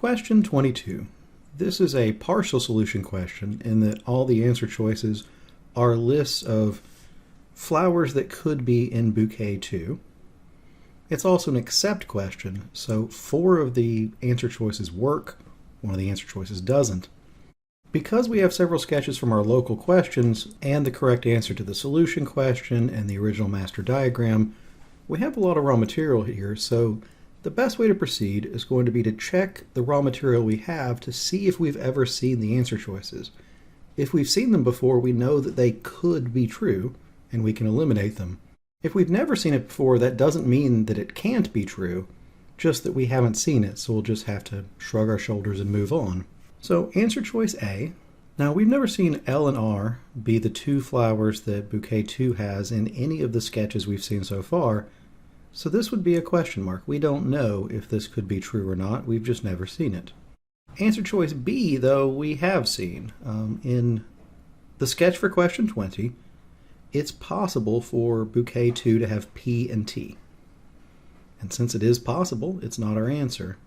Question 22. This is a partial solution question in that all the answer choices are lists of flowers that could be in bouquet 2. It's also an accept question, so 4 of the answer choices work, 1 of the answer choices doesn't. Because we have several sketches from our local questions and the correct answer to the solution question and the original master diagram, we have a lot of raw material here, so the best way to proceed is going to be to check the raw material we have to see if we've ever seen the answer choices. If we've seen them before, we know that they could be true, and we can eliminate them. If we've never seen it before, that doesn't mean that it can't be true, just that we haven't seen it, so we'll just have to shrug our shoulders and move on. So answer choice A. Now we've never seen L and R be the 2 flowers that bouquet 2 has in any of the sketches we've seen so far, so this would be a question mark. We don't know if this could be true or not, we've just never seen it. Answer choice B, though, we have seen. In the sketch for question 20, it's possible for bouquet 2 to have P and T. And since it is possible, it's not our answer.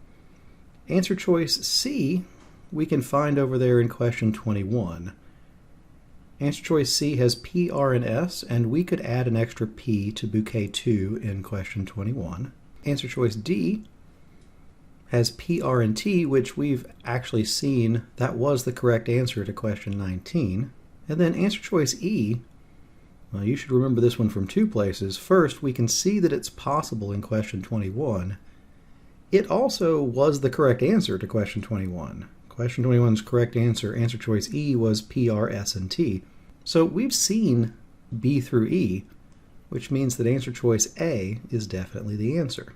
Answer choice C, we can find over there in question 21. Answer choice C has P, R, and S, and we could add an extra P to bouquet 2 in question 21. Answer choice D has P, R, and T, which we've actually seen that was the correct answer to question 19. And then answer choice E, well, you should remember this one from 2 places. First, we can see that it's possible in question 21. It also was the correct answer to question 21. Question 21's correct answer, answer choice E, was P, R, S, and T. So we've seen B through E, which means that answer choice A is definitely the answer.